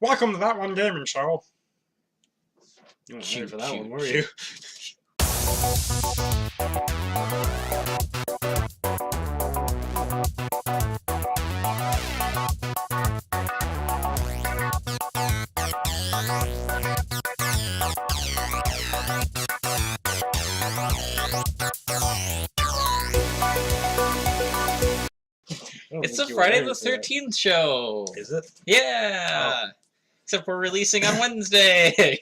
Welcome to That One Gaming Show. You weren't ready for that one, were you? It's the Friday the 13th show. Is it? Yeah. Oh. Except we're releasing on Wednesday.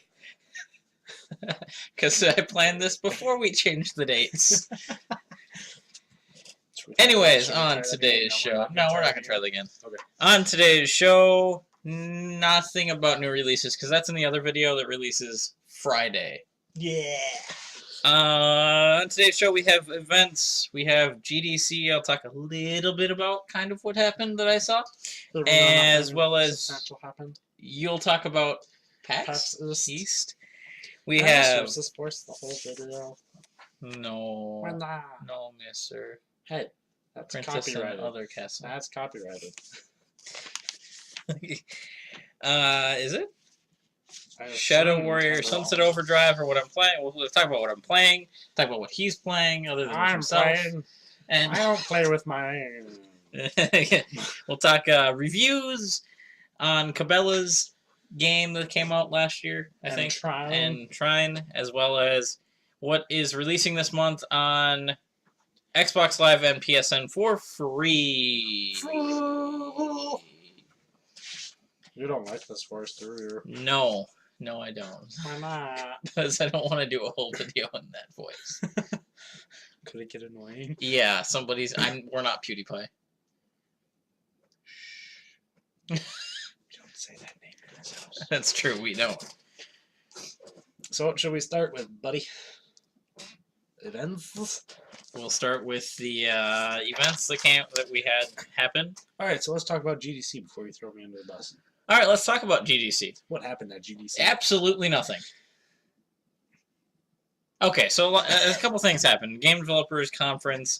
Because I planned this before we changed the dates. Anyways, on today's show... No, we're not going to try that again. Okay. On today's show, nothing about new releases, because that's in the other video that releases Friday. Yeah. On today's show, we have events. We have GDC. I'll talk a little bit about kind of what happened that I saw. As well as you'll talk about PAX East. We have... Was this forced the whole video? No. Why not? No, mister. Hey, that's Princess copyrighted. And Other Castle. That's copyrighted. Is it? Shadow Warrior, Sunset Overdrive, or what I'm playing. We'll talk about what I'm playing. Talk about what he's playing, other than himself. And I don't play with my. We'll talk reviews on Cabela's game that came out last year, I think, and Trine, as well as what is releasing this month on Xbox Live and PSN for free. You don't like this voice, do you? No. No, I don't. Why not? Because I don't want to do a whole video in that voice. Could it get annoying? Yeah, somebody's... we're not PewDiePie. We don't say that name in this house. That's true, we don't. So what should we start with, buddy? Events? We'll start with the events that we had happen. Alright, so let's talk about GDC before you throw me under the bus. Alright, let's talk about GDC. What happened at GDC? Absolutely nothing. Okay, so a couple things happened. Game Developers Conference,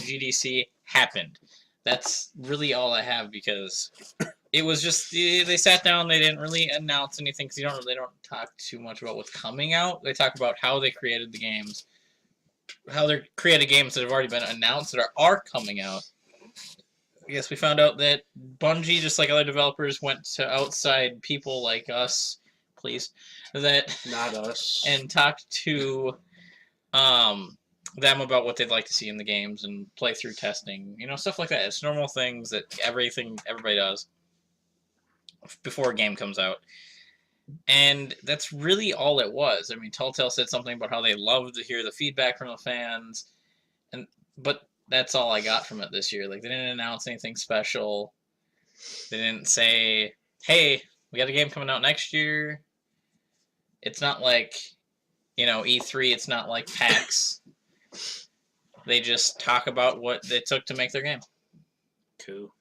GDC, happened. That's really all I have, because it was just, they sat down, they didn't really announce anything, because they don't talk too much about what's coming out. They talk about how they created the games, how they created games that have already been announced that are coming out. I guess we found out that Bungie, just like other developers, went to outside people like us, please, that not us, and talked to them about what they'd like to see in the games and playthrough testing, you know, stuff like that. It's normal things that everybody does before a game comes out. And that's really all it was. I mean, Telltale said something about how they love to hear the feedback from the fans, but that's all I got from it this year. Like, they didn't announce anything special. They didn't say, hey, we got a game coming out next year. It's not like, you know, E3. It's not like PAX. They just talk about what it took to make their game. Cool.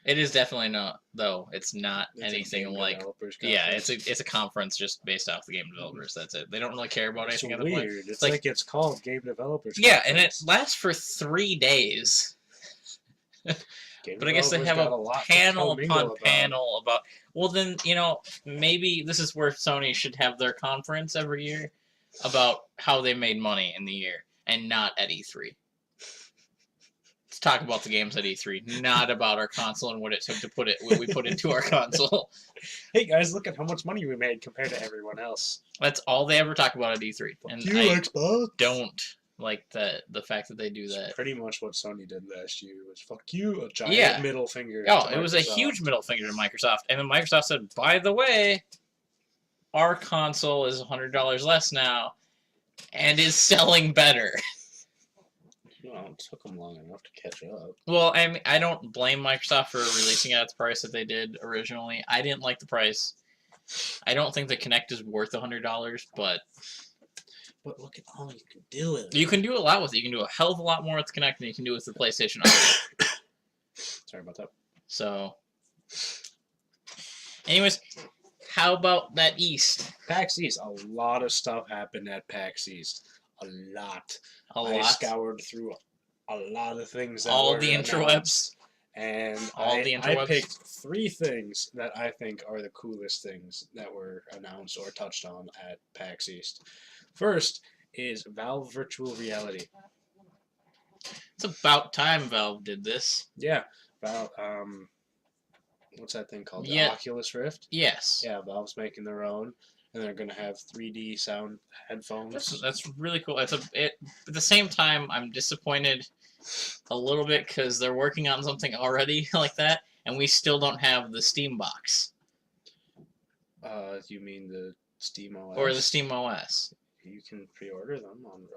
It is definitely not, though. It's not anything like... Yeah, it's a conference just based off the game developers. That's it. They don't really care about anything other than... It's weird. It's like it's called Game Developers Yeah, Conference. and it lasts for 3 days. But I guess they have a panel upon panel about... Well, then, you know, maybe this is where Sony should have their conference every year about how they made money in the year, and not at E3. Let's talk about the games at E3, not about our console and what it took to what we put into our console. Hey guys, look at how much money we made compared to everyone else. That's all they ever talk about at E3. And Xbox. Don't like the fact that they do that. It's pretty much what Sony did last year was fuck you, a giant middle finger. Oh, it was a huge middle finger to Microsoft. And then Microsoft said, by the way, our console is $100 less now and is selling better. Well, it took them long enough to catch up. Well, I mean, I don't blame Microsoft for releasing it at the price that they did originally. I didn't like the price. I don't think the Kinect is worth $100, but look at all you can do with it. You can do a lot with it. You can do a hell of a lot more with the Kinect than you can do with the PlayStation. Sorry about that. So, anyways, how about that East? PAX East. A lot of stuff happened at PAX East. A lot. I scoured through a lot of things. That all were the announced. interwebs. And All the I interwebs? picked 3 things that I think are the coolest things that were announced or touched on at PAX East. First is Valve Virtual Reality. It's about time Valve did this. Yeah, Valve. What's that thing called? The Yeah. Oculus Rift. Yes. Yeah, Valve's making their own, and they're gonna have 3D sound headphones. That's really cool. At the same time, I'm disappointed a little bit because they're working on something already like that, and we still don't have the Steam box You mean the Steam OS? or the Steam OS. You can pre-order them on.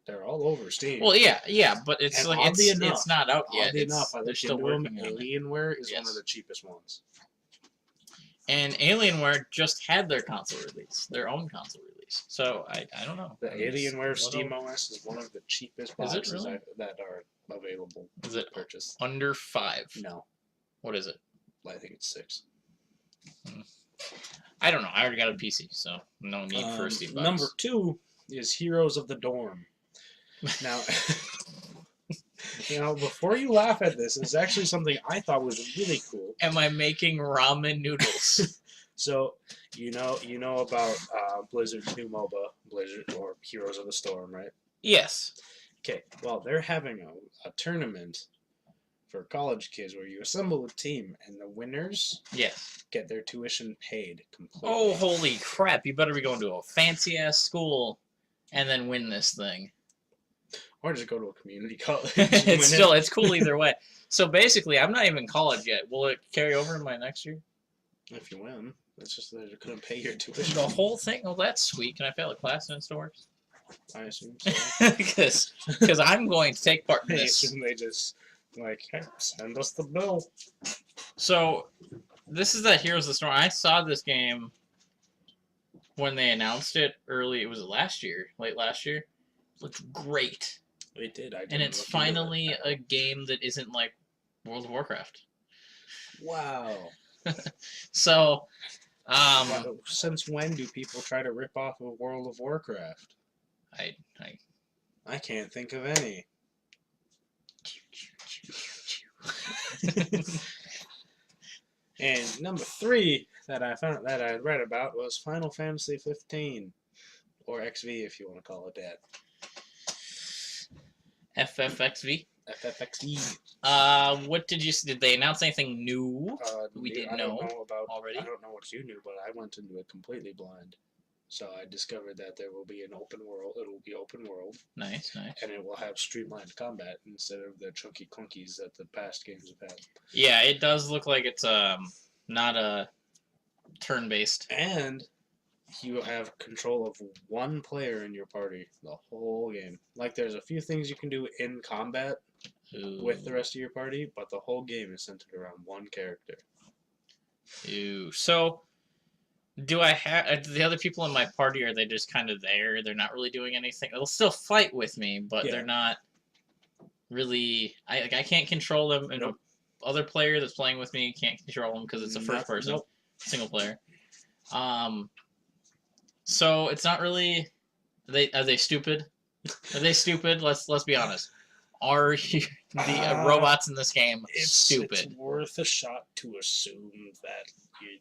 They're all over Steam. Well, yeah, but it's And like oddly it's enough, not out yet. Oddly enough, I They're looked still into them. working on it. Alienware is one Yes. of the cheapest ones. And Alienware just had their console release, their own console release. So I don't know. The I mean, Alienware Steam OS is one of the cheapest Is it boxes really? that are available Is to it purchase. under 5? No, What is it? I think it's 6. I don't know. I already got a PC, so no need for a Steam box. Number 2 is Heroes of the Dorm. Now, before you laugh at this, it's actually something I thought was really cool. Am I making ramen noodles? So, you know about Blizzard's new MOBA, Blizzard or Heroes of the Storm, right? Yes. Okay, well, they're having a tournament for college kids where you assemble a team and the winners Yes. get their tuition paid completely. Oh, holy crap. You better be going to a fancy-ass school and then win this thing. Or just go to a community college. It's cool either way. So basically, I'm not even in college yet. Will it carry over in my next year? If you win. It's just that they're going to pay your tuition. The whole thing? Oh, that's sweet. Can I fail a class and it still works? I assume so. Because I'm going to take part in I this. assume they just, like, hey, send us the bill. So, this is that Heroes of the Storm. I saw this game when they announced it early. It was last year, late last year. It looks great. It did. And it's finally a game that isn't like World of Warcraft. Wow. So, Since when do people try to rip off of World of Warcraft? I can't think of any. And number 3 that I read about was Final Fantasy 15, or XV if you want to call it that. FFXV. FFXE. What did you? Did they announce anything new? We didn't I don't know about already. I don't know what you knew, but I went into it completely blind. So I discovered that there will be an open world. It will be open world. Nice. And it will have streamlined combat instead of the chunky clunkies that the past games have had. Yeah, it does look like it's not a turn-based. And you have control of one player in your party the whole game. Like, there's a few things you can do in combat with the rest of your party, but the whole game is centered around one character. Ooh. So, do I have the other people in my party? Are they just kind of there? They're not really doing anything. They'll still fight with me, but Yeah. they're not really. I can't control them. And Nope. other player that's playing with me can't control them because it's a first person, Nope. single player. So it's not really. Are they stupid? Are they stupid? Let's be honest. Are the robots in this game stupid? It's worth a shot to assume that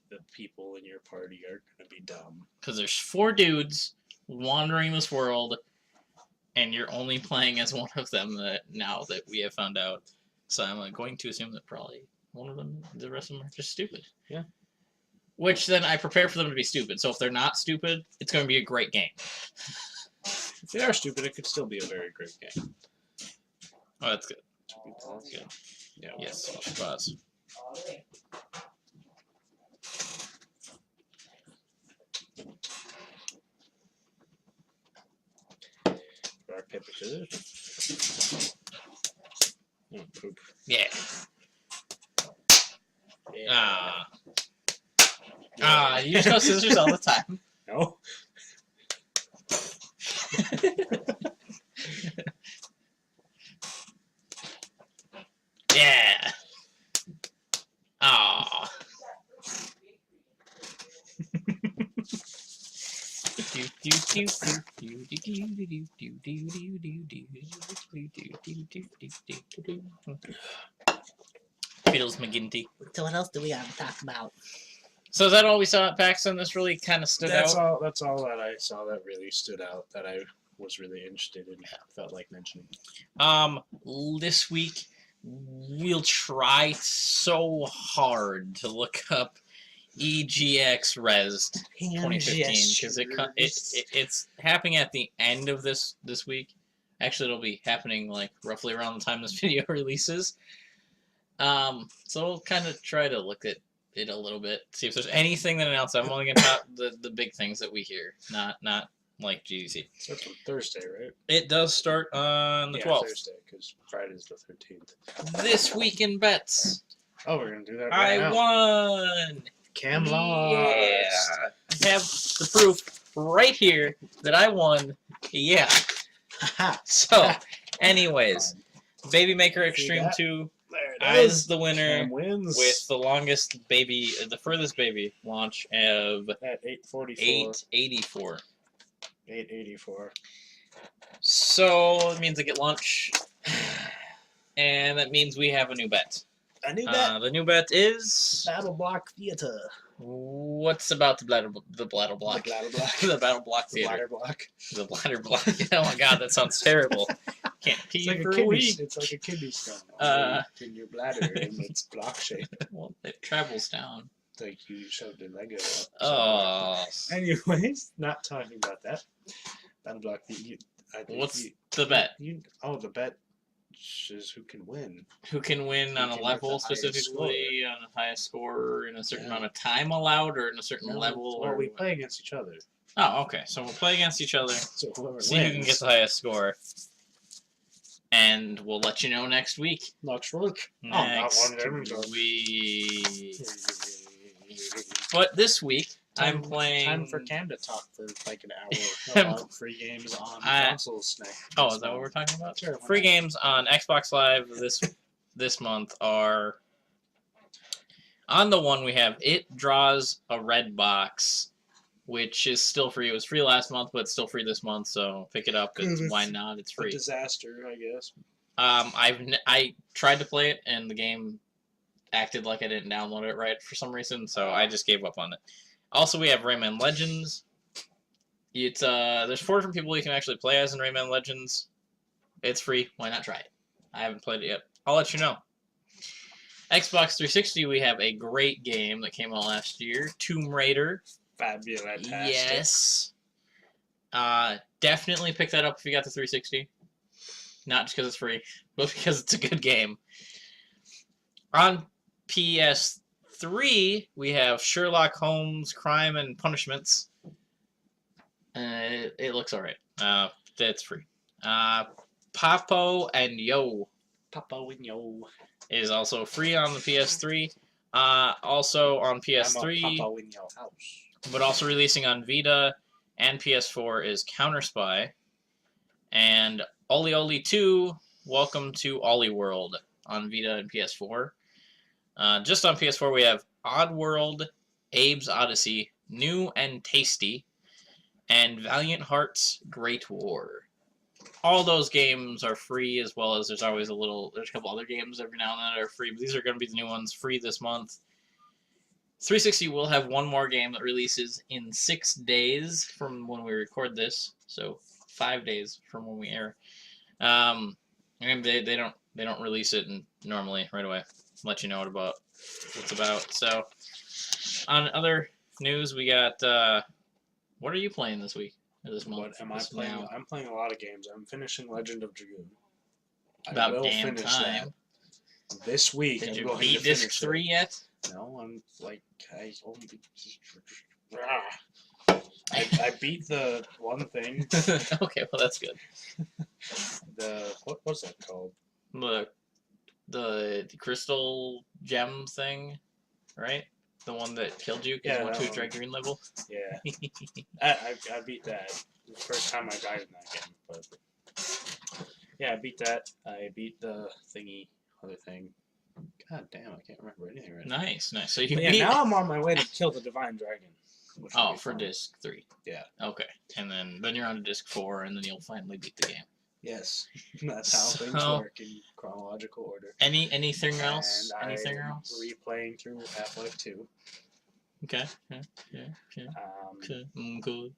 the people in your party are going to be dumb. Because there's 4 dudes wandering this world, and you're only playing as one of them now that we have found out. So I'm going to assume that probably one of them, the rest of them are just stupid. Yeah. Which then I prepare for them to be stupid. So if they're not stupid, it's going to be a great game. If they are stupid, it could still be a very great game. Oh, that's good. That's good. Yeah. Yes, pause. Rock, paper, scissors. Oh, poop. Yeah. Yeah. You use no scissors all the time. No. Yeah. Ah. Fiddles McGinty. So what else do we have to talk about? So is that all we saw at PAX and this really kind of stood That's out? That's all that I saw that really stood out that I was really interested in. Felt like mentioning. This week we'll try so hard to look up EGX Rezzed 2015 because it's happening at the end of this week. Actually, it'll be happening like roughly around the time this video releases. So we'll kind of try to look at it a little bit, see if there's anything that announced. I'm only gonna talk the big things that we hear, not like GDC. Starts on Thursday, right? It does start on the 12th. Thursday, because Friday's the 13th. This week in bets. Oh, we're gonna do that right now. I won. Cam lost. Yeah. I have the proof right here that I won. Yeah. So, anyways, Baby Maker Extreme 2 is the winner Cam wins with the longest baby, the furthest baby launch of at 8:44. 884. 8:84. So it means I get lunch, and that means we have a new bet. A new bet. The new bet is Battle Block Theater. what's about the bladder block? The bladder block. The battle block The theater. bladder block. The bladder block. Oh my god, that sounds terrible. Can't pee for a week. It's like a kidney stone. In your bladder, and it's block shaped. Well, it travels down. It's like you shoved a Lego up. Oh. Anyways, not talking about that. Battle block. What's the bet? The bet is who can win. Who can win on a can level get the highest specifically, on a highest score, in a certain amount of time allowed, or in a certain level? Well, or we play against each other. Oh, okay. So we'll play against each other, So whoever see who can get the highest score, and we'll let you know next week. Next week. Next week. But this week, I'm playing... Time for Cam to talk for like an hour about free games on consoles. Oh, is that what we're talking about? Sure. Free games on Xbox Live this month are... On the one we have It Draws a Red Box, which is still free. It was free last month, but it's still free this month, so pick it up. Why not? It's free. A disaster, I guess. I tried to play it, and the game acted like I didn't download it right for some reason, so I just gave up on it. Also, we have Rayman Legends. It's there's 4 different people you can actually play as in Rayman Legends. It's free. Why not try it? I haven't played it yet. I'll let you know. Xbox 360, we have a great game that came out last year, Tomb Raider. Fabulous. Yes. Definitely pick that up if you got the 360. Not just because it's free, but because it's a good game. On PS3, we have Sherlock Holmes, Crime and Punishments. It looks alright. That's free. Papo and Yo. Papo and Yo is also free on the PS3. Also on PS3. I'm a Papo in your house. But also releasing on Vita and PS4 is Counter Spy. And Oli Oli 2, Welcome to Oli World on Vita and PS4. Just on PS4 we have Oddworld, Abe's Odyssey, New and Tasty, and Valiant Hearts Great War. All those games are free, as well as there's a couple other games every now and then that are free, but these are going to be the new ones free this month. 360 will have one more game that releases in 6 days from when we record this, so 5 days from when we air. And they don't release it normally right away. Let you know what it's about. So on other news, we got what are you playing this week or this month? What am I playing? Now? I'm playing a lot of games. I'm finishing Legend of Dragoon. About damn time. This week. Did you beat disc 3 yet? No, I'm like I beat the one thing. Okay, well that's good. What was that called? The crystal gem thing, right? The one that killed you because you went to a dry green level? Yeah. I beat that. It was the first time I died in that game. But yeah, I beat that. I beat the other thing. God damn, I can't remember anything right now. Nice. So you now I'm on my way to kill the Divine Dragon. For disc 3. Yeah. Okay. And then you're on to disc 4, and then you'll finally beat the game. Yes, that's how things So- work in chronological order. Anything else? And Anything I'm else? replaying through Half-Life 2. Okay. Yeah. Okay. Good.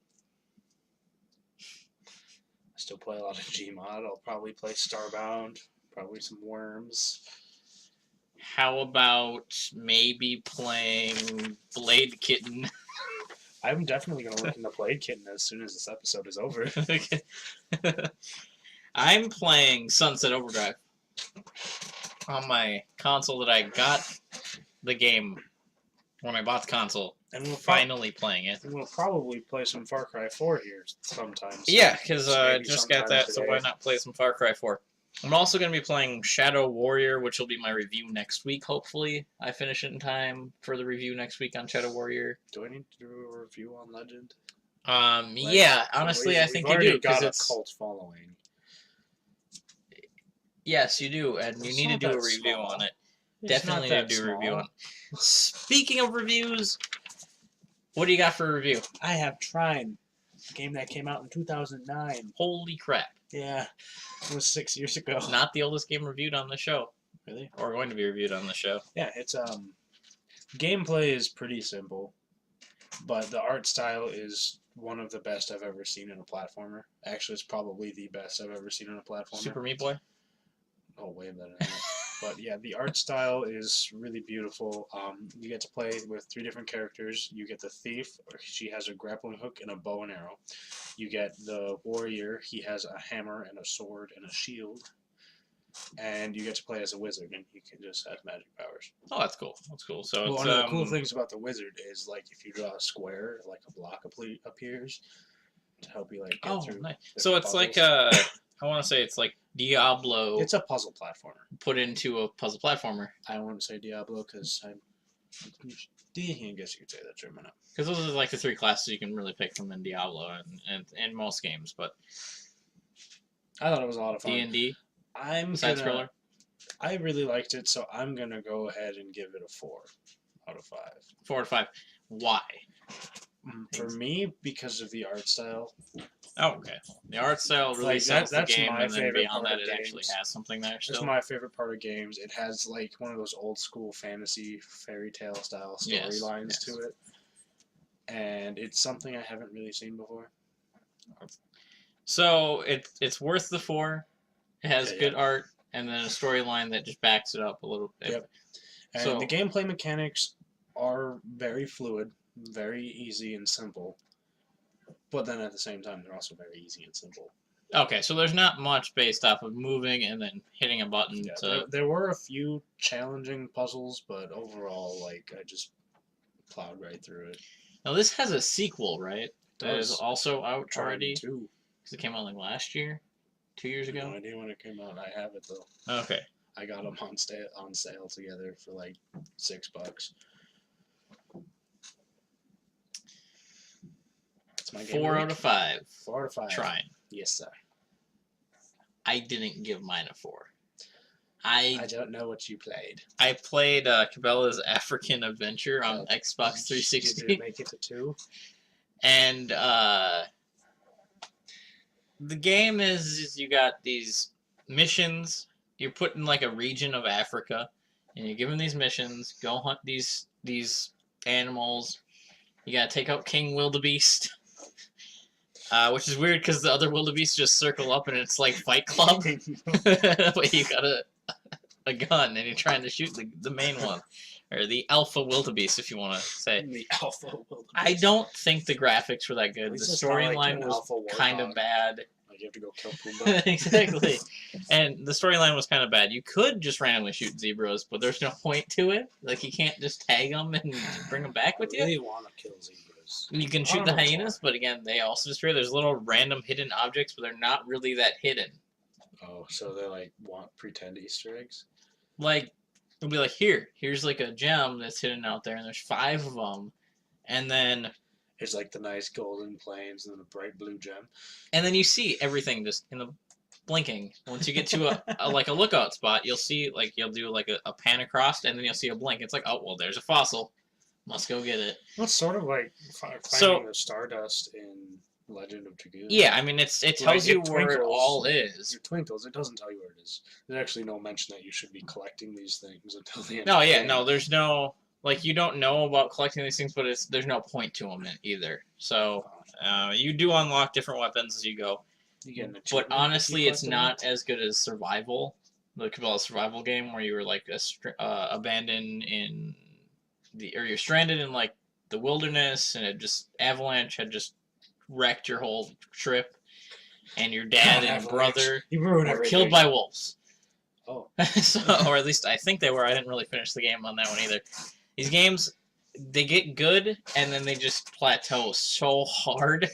I still play a lot of Gmod. I'll probably play Starbound. Probably some Worms. How about maybe playing Blade Kitten? I'm definitely going to look into Blade Kitten as soon as this episode is over. I'm playing Sunset Overdrive on my console that I got the game when I bought the console. And we'll Finally playing it. we'll probably play some Far Cry 4 here sometime. So Yeah, because I maybe just got sometime that, so why today. not play some Far Cry 4? I'm also going to be playing Shadow Warrior, which will be my review next week, hopefully. I finish it in time for the review next week on Shadow Warrior. Do I need to do a review on Legend? Yeah, honestly, I think you do, because got a it's... cult following. Yes, you do, and you It's need to not do a that review small. on it. It's Definitely not need that to do a review small. on it. Speaking of reviews, what do you got for a review? I have Trine, a game that came out in 2009. Holy crap. Yeah, it was 6 years ago. Not the oldest game reviewed on the show. Really? Or going to be reviewed on the show. Yeah, it's gameplay is pretty simple, but the art style is one of the best I've ever seen in a platformer. Actually, it's probably the best I've ever seen in a platformer. Super Meat Boy? Oh, way better than that. But yeah, the art style is really beautiful. You get to play with 3 different characters. You get the thief, she has a grappling hook and a bow and arrow. You get the warrior, he has a hammer and a sword and a shield. And you get to play as a wizard, and he can just have magic powers. Oh, that's cool. That's cool. So Well, it's, one of the cool things about the wizard is, like, if you draw a square, like a block appears to help you, like, get oh, through. nice. So it's puzzles. like, I want to say it's like Diablo It's a puzzle platformer. put into a puzzle platformer. I wouldn't say Diablo because I guess you could say that term enough. Because those are like the 3 classes you can really pick from in Diablo and most games. But I thought it was a lot of fun. D&D, side scroller. I really liked it, so I'm gonna go ahead and give it a 4 out of 5. 4 out of 5. Why? For me, because of the art style. Oh, okay. The art style really Like, sells the that's game, my and then favorite beyond part that, of it actually games. has something there It's still. my favorite part of games. It has like one of those old school fantasy fairy tale style Yes, storylines yes. to it, and it's something I haven't really seen before. So it's worth the 4. It has Yeah, good art, and then a storyline that just backs it up a little bit. Yep. And So- the gameplay mechanics are very fluid, very easy and simple. But then at the same time, they're also very easy and simple. Okay, so there's not much based off of moving and then hitting a button Yeah, to... there were a few challenging puzzles, but overall, like, I just plowed right through it. Now this has a sequel, right? That is does. also out Trine already? 2. Because it came out like last year? 2 years No ago? idea when it came out. I have it though. Okay. I got them on sale together for like $6. That's my game. 4 out of 5. 4 out of 5. Trine. Yes, sir. I didn't give mine a 4. I don't know what you played. I played Cabela's African Adventure on Xbox Did 360. you make it to 2? And the game is you got these missions. You're put in like a region of Africa, and you're given these missions. Go hunt these animals. You gotta take out King Wildebeest, which is weird because the other wildebeest just circle up and it's like Fight Club, but you got a gun and you're trying to shoot the main one. Or the alpha wildebeest, if you want to say. The alpha wildebeest. I don't think the graphics were that good. The It's not like storyline an was alpha kind of warthog. bad. Like you have to go kill Pumbaa. Exactly. And the storyline was kind of bad. You could just randomly shoot zebras, but there's no point to it. Like, you can't just tag them and bring them back with I you. really want to kill zebras. You can I shoot don't the know hyenas, but again, they also destroy. There's little random hidden objects, but they're not really that hidden. Oh, so they like want pretend Easter eggs? Like, it'll be like, here's like a gem that's hidden out there, and there's 5 of them, and then It's like the nice golden plains and then a bright blue gem. you see everything just in the blinking. Once you get to a like a lookout spot, you'll see like you'll do like a pan across, and then you'll see a blink. It's like, oh well, there's a fossil. Must go get it. Well, it's sort of like finding So- the stardust in Legend of Dragoon. Yeah, I mean, it tells Like, you it where it twinkles. all is. Your twinkles. It doesn't tell you where it is. There's actually no mention that you should be collecting these things until the end. No, of the yeah, game. no, there's no, like, you don't know about collecting these things, but there's no point to them either. So, you do unlock different weapons as you go. You get an But achievement if you honestly, it's collect them. not as good as Survival, the Cabela survival game, where you were, like, abandoned in or you're stranded in, like, the wilderness, and avalanche had just wrecked your whole trip, and your dad and Avalanche. brother You ruined were everything. killed by wolves. Oh. So, or at least I think they were. I didn't really finish the game on that one either. These games, they get good, and then they just plateau so hard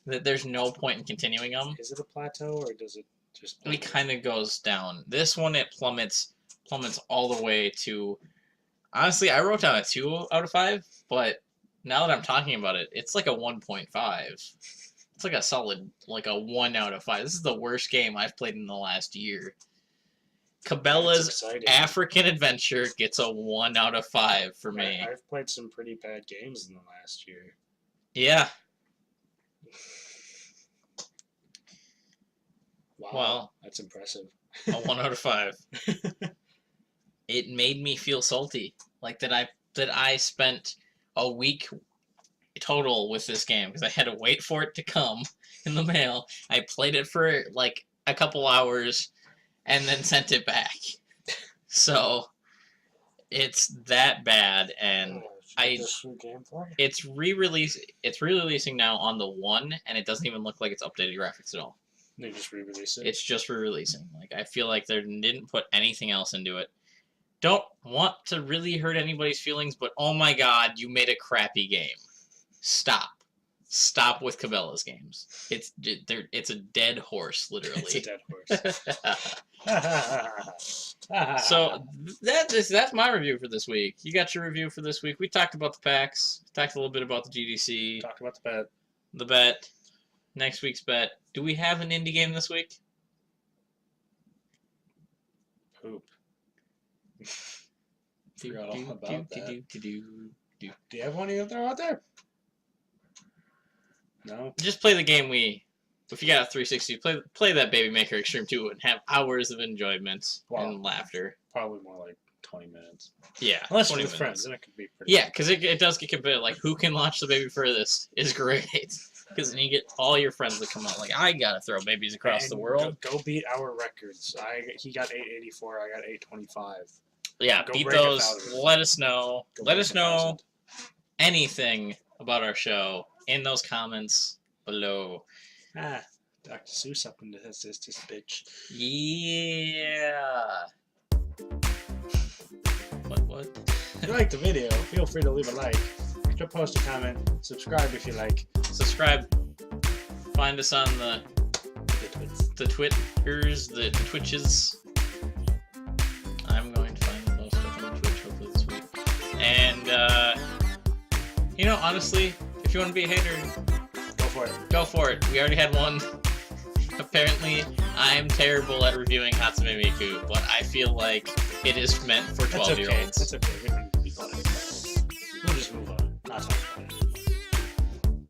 that there's no point in continuing them. Is it a plateau, or does it just... It kind of goes down. This one, it plummets all the way to... Honestly, I wrote down a 2 out of 5, but now that I'm talking about it, it's like a 1.5. It's like a solid, like a 1 out of 5. This is the worst game I've played in the last year. Cabela's African Adventure gets a 1 out of 5 for me. I've played some pretty bad games in the last year. Yeah. Wow, Well, that's impressive. A 1 out of 5. It made me feel salty, like that I spent a week total with this game because I had to wait for it to come in the mail. I played it for like a couple hours and then sent it back. So it's that bad, and it's re-releasing now on the 1, and it doesn't even look like it's updated graphics at all. They just re-release it. It's just re-releasing. Like, I feel like they didn't put anything else into it. Don't want to really hurt anybody's feelings, but oh my god, you made a crappy game. Stop. Stop with Cabela's games. It's a dead horse, literally. It's a dead horse. So that's my review for this week. You got your review for this week. We talked about the PAX. Talked a little bit about the GDC. Talked about the bet. The bet. Next week's bet. Do we have an indie game this week? Poop. Forgot all about that. Do you have one of them out there? No. Just play the game if you got a 360, play that Baby Maker Extreme 2 and have hours of enjoyment and laughter. Probably more like 20 minutes. Yeah. Unless 20 with minutes. friends, then it could be pretty Yeah, because it does get competitive. Like, who can launch the baby furthest is great. Because then you get all your friends that come out. Like, I gotta throw babies across the world. Go beat our records. He got 884, I got 825. Yeah, Go beat break those. 1,000. Let us know. Let us know 1,000. anything about our show in those comments below. Dr. Seuss up into this bitch. Yeah. What? If you like the video, feel free to leave a like. Post a comment. Subscribe if you like. Subscribe. Find us on the Twitters, the Twitches. I'm going to find the most stuff on Twitch hopefully this week. And, honestly, if you want to be a hater, go for it. Go for it. We already had one. Apparently, I'm terrible at reviewing Hatsune Miku, but I feel like it is meant for 12-year-olds. That's okay. We don't need to be funny. We'll just move on. Not talk about it.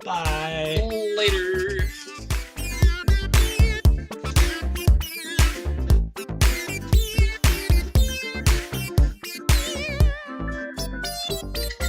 Bye.